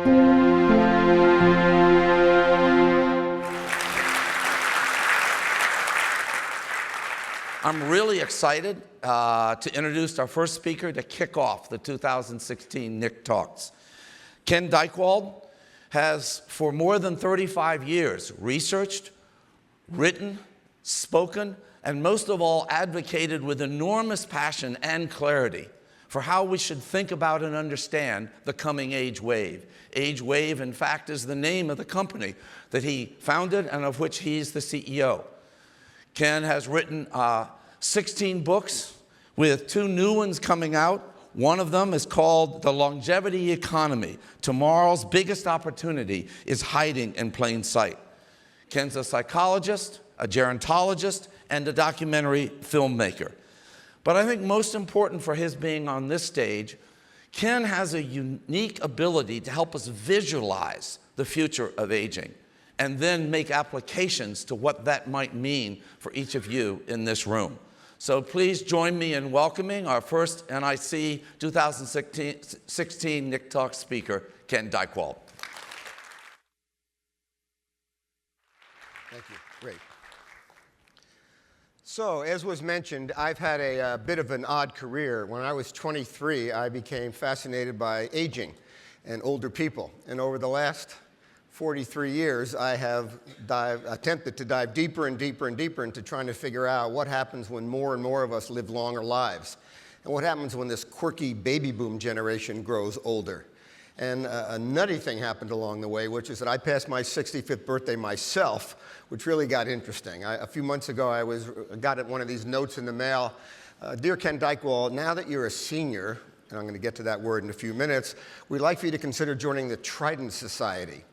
I'm really excited to introduce our first speaker to kick off the 2016 NIC Talks. Ken Dychtwald has, for more than 35 years, researched, written, spoken, and most of all, advocated with enormous passion and clarity for how we should think about and understand the coming age wave. Age Wave, in fact, is the name of the company that he founded and of which he's the CEO. Ken has written 16 books with 2 new ones coming out. One of them is called The Longevity Economy. Tomorrow's biggest opportunity is hiding in plain sight. Ken's a psychologist, a gerontologist, and a documentary filmmaker. But I think most important for his being on this stage, Ken has a unique ability to help us visualize the future of aging and then make applications to what that might mean for each of you in this room. So please join me in welcoming our first NIC 2016 NIC Talk speaker, Ken Dychtwald. Thank you. Great. So, as was mentioned, I've had a bit of an odd career. When I was 23, I became fascinated by aging and older people. And over the last 43 years, I have attempted to dive deeper and deeper and deeper into trying to figure out what happens when more and more of us live longer lives, and what happens when this quirky baby boom generation grows older. And a nutty thing happened along the way, which is that I passed my 65th birthday myself, which really got interesting. A few months ago, I got one of these notes in the mail. Dear Ken Dychtwald, now that you're a senior, and I'm going to get to that word in a few minutes, we'd like for you to consider joining the Trident Society.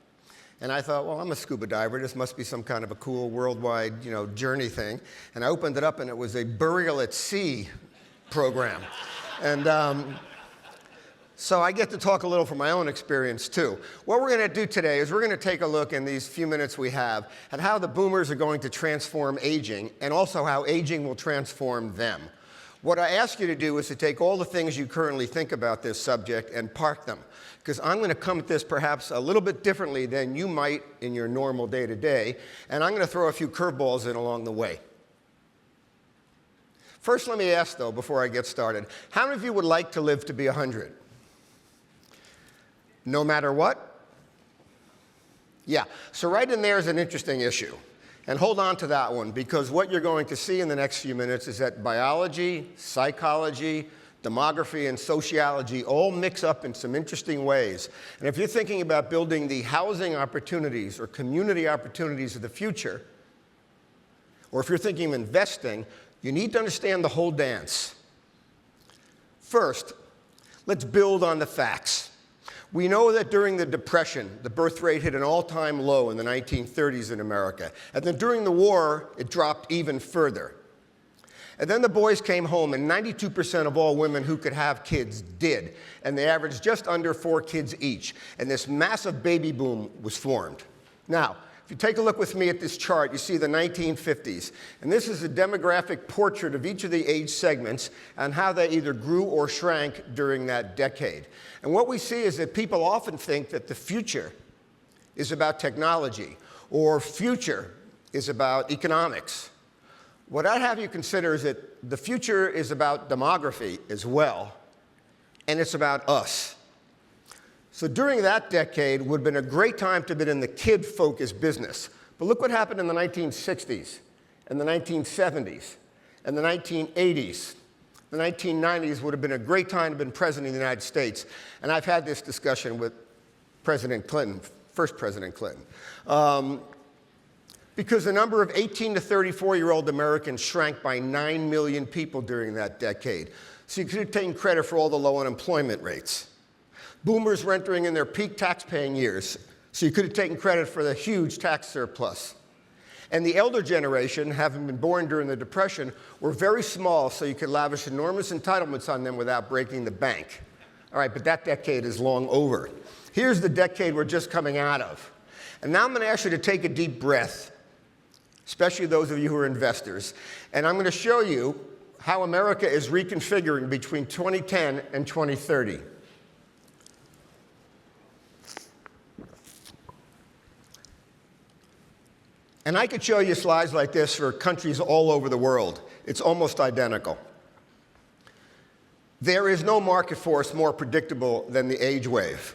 And I thought, well, I'm a scuba diver. This must be some kind of a cool worldwide, journey thing. And I opened it up, and it was a burial at sea program. And so I get to talk a little from my own experience, too. What we're going to do today is we're going to take a look in these few minutes we have at how the boomers are going to transform aging, and also how aging will transform them. What I ask you to do is to take all the things you currently think about this subject and park them, because I'm going to come at this perhaps a little bit differently than you might in your normal day-to-day, and I'm going to throw a few curveballs in along the way. First, let me ask, though, before I get started, how many of you would like to live to be 100? No matter what? Yeah, so right in there is an interesting issue. And hold on to that one, because what you're going to see in the next few minutes is that biology, psychology, demography, and sociology all mix up in some interesting ways. And if you're thinking about building the housing opportunities or community opportunities of the future, or if you're thinking of investing, you need to understand the whole dance. First, let's build on the facts. We know that during the Depression, the birth rate hit an all-time low in the 1930s in America. And then during the war, it dropped even further. And then the boys came home, and 92% of all women who could have kids did. And they averaged just under 4 kids each. And this massive baby boom was formed. Now, if you take a look with me at this chart, you see the 1950s. And this is a demographic portrait of each of the age segments and how they either grew or shrank during that decade. And what we see is that people often think that the future is about technology, or future is about economics. What I'd have you consider is that the future is about demography as well, and it's about us. So during that decade would have been a great time to have been in the kid-focused business. But look what happened in the 1960s, and the 1970s, and the 1980s. The 1990s would have been a great time to have been president of the United States. And I've had this discussion with President Clinton, first President Clinton. Because the number of 18 to 34-year-old Americans shrank by 9 million people during that decade. So you could have taken credit for all the low unemployment rates. Boomers were entering in their peak tax-paying years, so you could have taken credit for the huge tax surplus. And the elder generation, having been born during the Depression, were very small, so you could lavish enormous entitlements on them without breaking the bank. All right, but that decade is long over. Here's the decade we're just coming out of. And now I'm going to ask you to take a deep breath, especially those of you who are investors. And I'm going to show you how America is reconfiguring between 2010 and 2030. And I could show you slides like this for countries all over the world. It's almost identical. There is no market force more predictable than the age wave.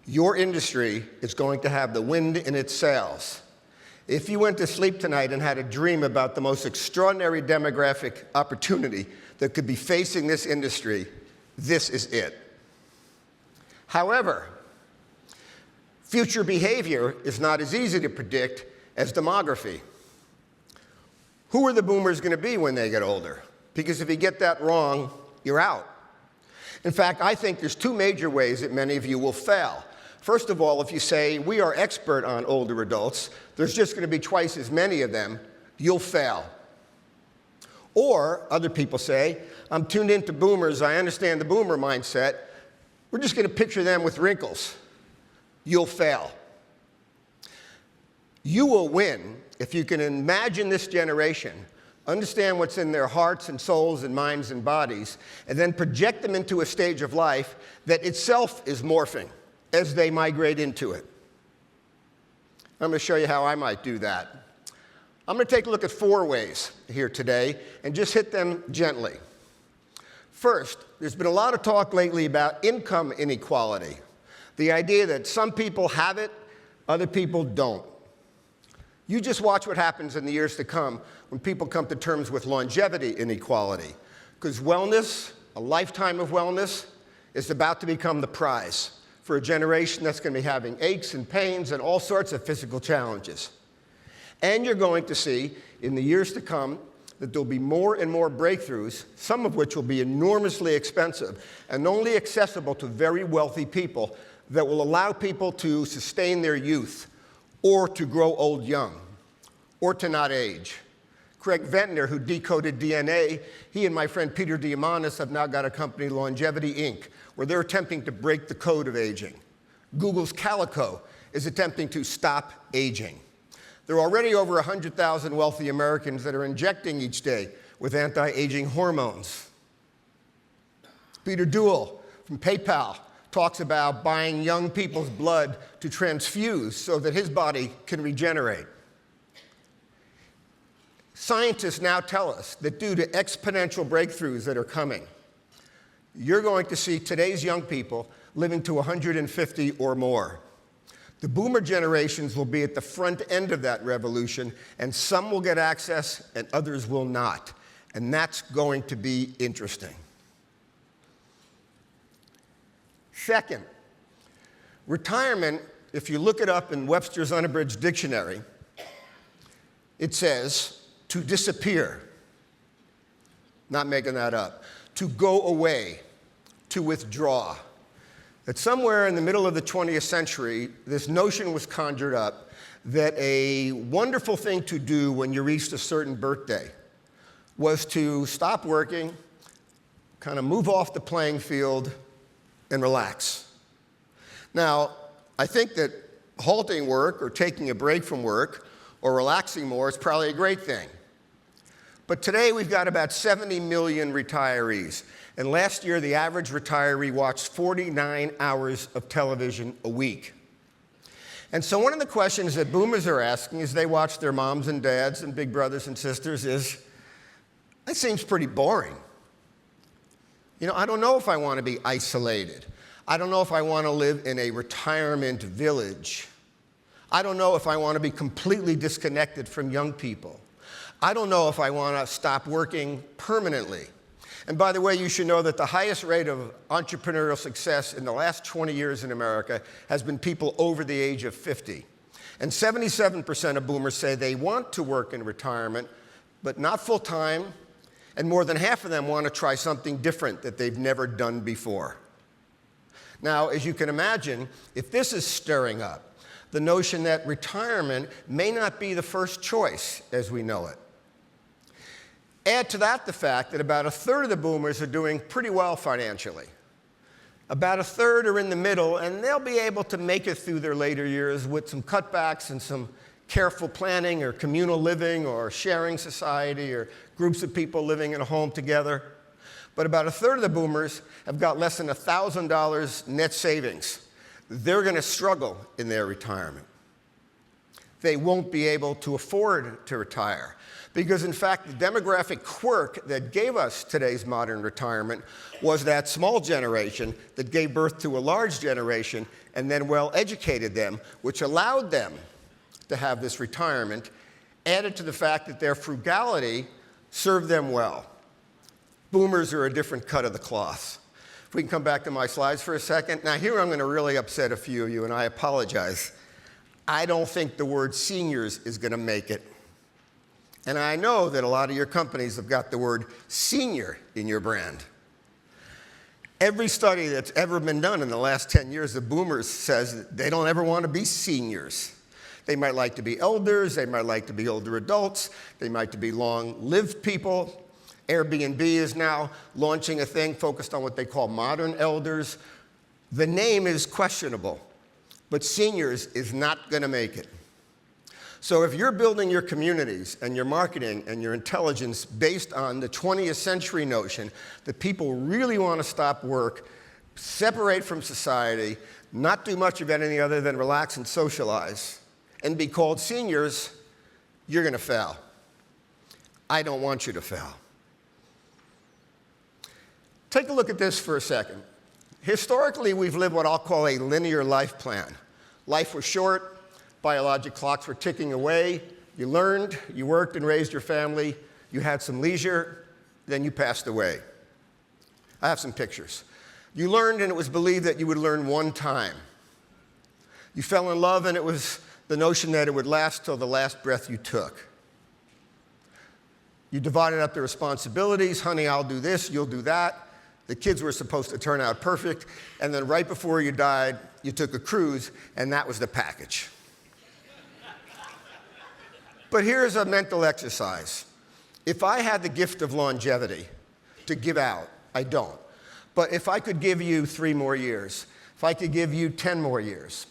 Your industry is going to have the wind in its sails. If you went to sleep tonight and had a dream about the most extraordinary demographic opportunity that could be facing this industry, this is it. However, future behavior is not as easy to predict as demography. Who are the boomers going to be when they get older? Because if you get that wrong, you're out. In fact, I think there's two major ways that many of you will fail. First of all, if you say, we are expert on older adults, there's just going to be twice as many of them, you'll fail. Or other people say, I'm tuned into boomers, I understand the boomer mindset, we're just going to picture them with wrinkles. You'll fail. You will win if you can imagine this generation, understand what's in their hearts and souls and minds and bodies, and then project them into a stage of life that itself is morphing as they migrate into it. I'm going to show you how I might do that. I'm going to take a look at 4 ways here today and just hit them gently. First, there's been a lot of talk lately about income inequality, the idea that some people have it, other people don't. You just watch what happens in the years to come when people come to terms with longevity inequality, because wellness, a lifetime of wellness, is about to become the prize for a generation that's going to be having aches and pains and all sorts of physical challenges. And you're going to see in the years to come that there'll be more and more breakthroughs, some of which will be enormously expensive and only accessible to very wealthy people, that will allow people to sustain their youth or to grow old young or to not age. Craig Ventnor, who decoded DNA, he and my friend Peter Diamandis have now got a company, Longevity Inc., where they're attempting to break the code of aging. Google's Calico is attempting to stop aging. There are already over 100,000 wealthy Americans that are injecting each day with anti-aging hormones. Peter Duell from PayPal talks about buying young people's blood to transfuse so that his body can regenerate. Scientists now tell us that due to exponential breakthroughs that are coming, you're going to see today's young people living to 150 or more. The boomer generations will be at the front end of that revolution, and some will get access and others will not. And that's going to be interesting. Second, retirement, if you look it up in Webster's Unabridged Dictionary, it says to disappear, not making that up, to go away, to withdraw. That somewhere in the middle of the 20th century, this notion was conjured up that a wonderful thing to do when you reached a certain birthday was to stop working, kind of move off the playing field, and relax. Now, I think that halting work or taking a break from work or relaxing more is probably a great thing. But today we've got about 70 million retirees. And last year, the average retiree watched 49 hours of television a week. And so one of the questions that boomers are asking as they watch their moms and dads and big brothers and sisters is, that seems pretty boring. You know, I don't know if I want to be isolated. I don't know if I want to live in a retirement village. I don't know if I want to be completely disconnected from young people. I don't know if I want to stop working permanently. And by the way, you should know that the highest rate of entrepreneurial success in the last 20 years in America has been people over the age of 50. And 77% of boomers say they want to work in retirement, but not full time. And more than half of them want to try something different that they've never done before. Now, as you can imagine, if this is stirring up the notion that retirement may not be the first choice as we know it. Add to that the fact that about a third of the boomers are doing pretty well financially. About a third are in the middle, and they'll be able to make it through their later years with some cutbacks and some careful planning or communal living or sharing society or groups of people living in a home together. But about a third of the boomers have got less than $1,000 net savings. They're going to struggle in their retirement. they won't be able to afford to retire. Because in fact, the demographic quirk that gave us today's modern retirement was that small generation that gave birth to a large generation and then well-educated them, which allowed them to have this retirement, added to the fact that their frugality served them well. Boomers are a different cut of the cloth. If we can come back to my slides for a second. Now here I'm going to really upset a few of you, and I apologize. I don't think the word seniors is going to make it. And I know that a lot of your companies have got the word senior in your brand. Every study that's ever been done in the last 10 years of boomers says that they don't ever want to be seniors. They might like to be elders, they might like to be older adults, they might be long-lived people. Airbnb is now launching a thing focused on what they call modern elders. The name is questionable, but seniors is not going to make it. So if you're building your communities and your marketing and your intelligence based on the 20th century notion that people really want to stop work, separate from society, not do much of anything other than relax and socialize, and be called seniors, you're going to fail. I don't want you to fail. Take a look at this for a second. Historically, we've lived what I'll call a linear life plan. Life was short. Biologic clocks were ticking away. You learned, you worked and raised your family, you had some leisure, then you passed away. I have some pictures. You learned and it was believed that you would learn one time. You fell in love and it was the notion that it would last till the last breath you took. You divided up the responsibilities. Honey, I'll do this, you'll do that. The kids were supposed to turn out perfect, and then right before you died, you took a cruise, and that was the package. But here's a mental exercise. If I had the gift of longevity to give out, I don't. But if I could give you 3 more years, if I could give you 10 more years,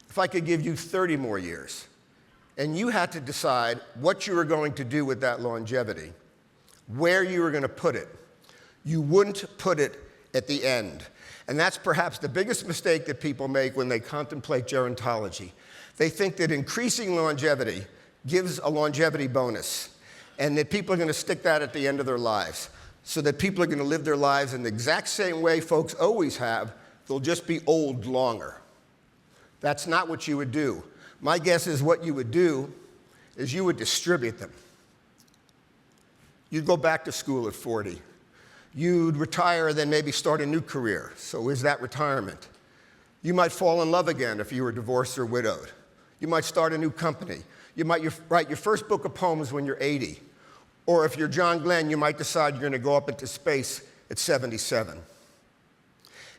if I could give you 30 more years, and you had to decide what you were going to do with that longevity, where you were going to put it, you wouldn't put it at the end. And that's perhaps the biggest mistake that people make when they contemplate gerontology. They think that increasing longevity gives a longevity bonus, and that people are going to stick that at the end of their lives, so that people are going to live their lives in the exact same way folks always have. They'll just be old longer. That's not what you would do. My guess is what you would do is you would distribute them. You'd go back to school at 40. You'd retire, then maybe start a new career. So is that retirement? You might fall in love again if you were divorced or widowed. You might start a new company. You might write your first book of poems when you're 80. Or if you're John Glenn, you might decide you're going to go up into space at 77.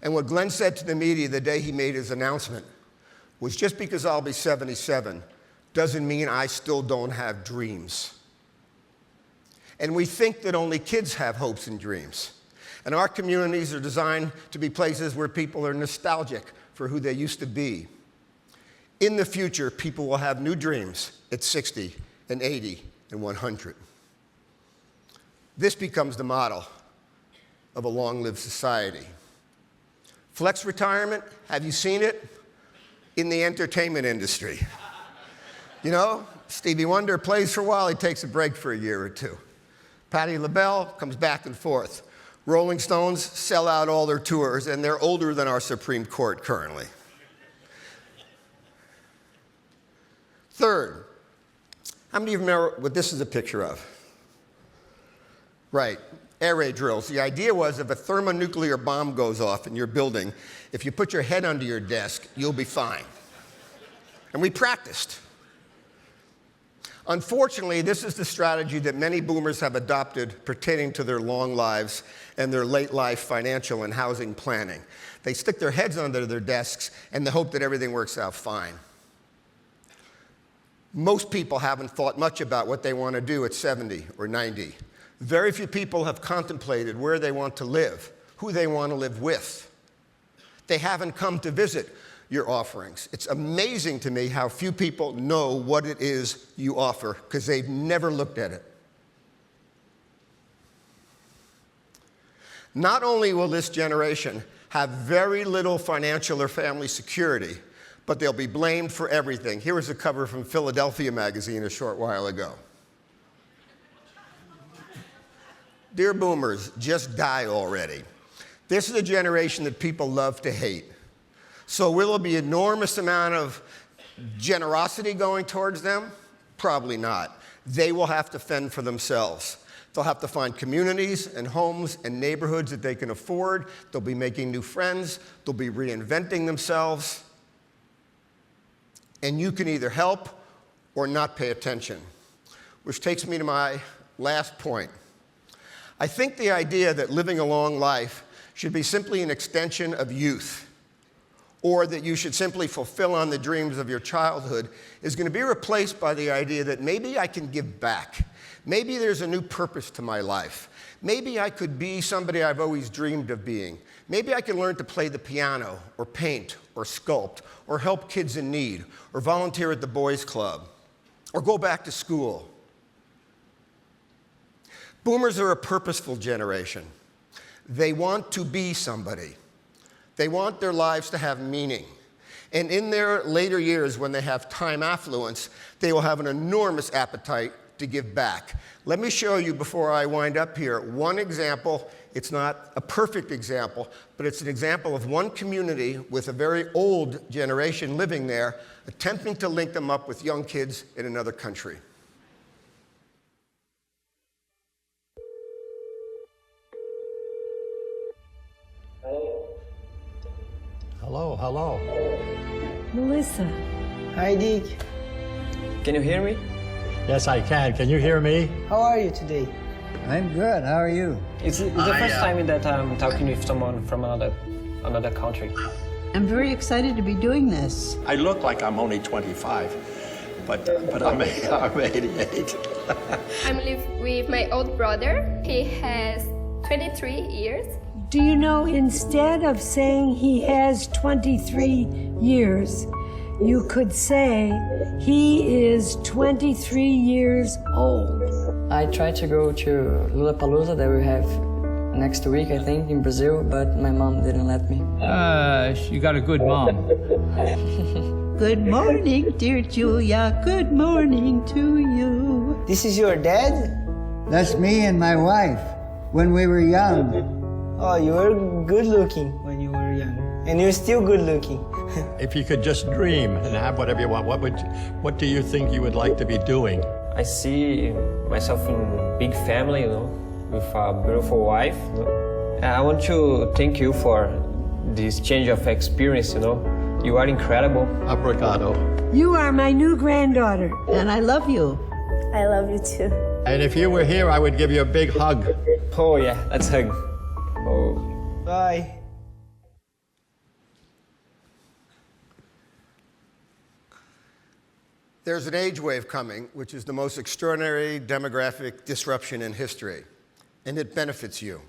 And what Glenn said to the media the day he made his announcement was, just because I'll be 77 doesn't mean I still don't have dreams. And we think that only kids have hopes and dreams. And our communities are designed to be places where people are nostalgic for who they used to be. In the future, people will have new dreams at 60 and 80 and 100. This becomes the model of a long-lived society. Flex retirement, have you seen it? In the entertainment industry. You know, Stevie Wonder plays for a while, he takes a break for a year or two. Patti LaBelle comes back and forth. Rolling Stones sell out all their tours, and they're older than our Supreme Court currently. Third, how many of you remember what this is a picture of? Right, air raid drills. The idea was if a thermonuclear bomb goes off in your building, if you put your head under your desk, you'll be fine. And we practiced. Unfortunately, this is the strategy that many boomers have adopted pertaining to their long lives and their late life financial and housing planning. They stick their heads under their desks and they hope that everything works out fine. Most people haven't thought much about what they want to do at 70 or 90. Very few people have contemplated where they want to live, who they want to live with. They haven't come to visit your offerings. It's amazing to me how few people know what it is you offer because they've never looked at it. Not only will this generation have very little financial or family security, but they'll be blamed for everything. Here was a cover from Philadelphia magazine a short while ago. Dear boomers, just die already. This is a generation that people love to hate. So will there be an enormous amount of generosity going towards them? Probably not. They will have to fend for themselves. They'll have to find communities and homes and neighborhoods that they can afford. They'll be making new friends. They'll be reinventing themselves. And you can either help or not pay attention. Which takes me to my last point. I think the idea that living a long life should be simply an extension of youth, or that you should simply fulfill on the dreams of your childhood, is going to be replaced by the idea that maybe I can give back. Maybe there's a new purpose to my life. Maybe I could be somebody I've always dreamed of being. Maybe I can learn to play the piano, or paint, or sculpt, or help kids in need, or volunteer at the boys' club, or go back to school. Boomers are a purposeful generation. They want to be somebody. They want their lives to have meaning. And in their later years, when they have time affluence, they will have an enormous appetite to give back. Let me show you, before I wind up here, one example. It's not a perfect example, but it's an example of one community with a very old generation living there, attempting to link them up with young kids in another country. Hello, hello. Melissa. Hi, Dick. Can you hear me? Yes, I can. Can you hear me? How are you today? I'm good. How are you? It's the first time that I'm talking with someone from another country. I'm very excited to be doing this. I look like I'm only 25, but I'm 88. I'm living with my old brother. He has 23 years. Do you know, instead of saying he has 23 years, you could say he is 23 years old. I tried to go to Lollapalooza that we have next week, I think, in Brazil, but my mom didn't let me. You got a good mom. Good morning, dear Julia. Good morning to you. This is your dad? That's me and my wife when we were young. Oh, you were good looking when you were young. And you're still good looking. If you could just dream and have whatever you want, what do you think you would like to be doing? I see myself in a big family, you know, with a beautiful wife. You know. I want to thank you for this change of experience, you know. You are incredible. Obrigado. You are my new granddaughter. And I love you. I love you too. And if you were here, I would give you a big hug. Oh yeah, let's hug. Oh. Bye. There's an age wave coming, which is the most extraordinary demographic disruption in history, and it benefits you.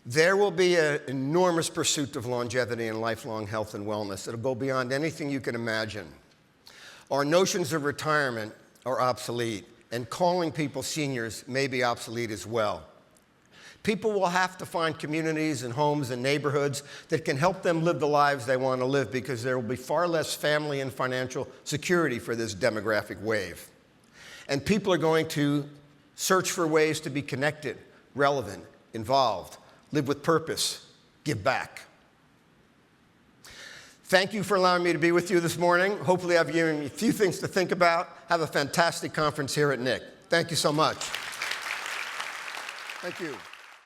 There will be an enormous pursuit of longevity and lifelong health and wellness. It'll go beyond anything you can imagine. Our notions of retirement are obsolete, and calling people seniors may be obsolete as well. People will have to find communities and homes and neighborhoods that can help them live the lives they want to live, because there will be far less family and financial security for this demographic wave. And people are going to search for ways to be connected, relevant, involved, live with purpose, give back. Thank you for allowing me to be with you this morning. Hopefully I've given you a few things to think about. Have a fantastic conference here at NIC. Thank you so much. Thank you.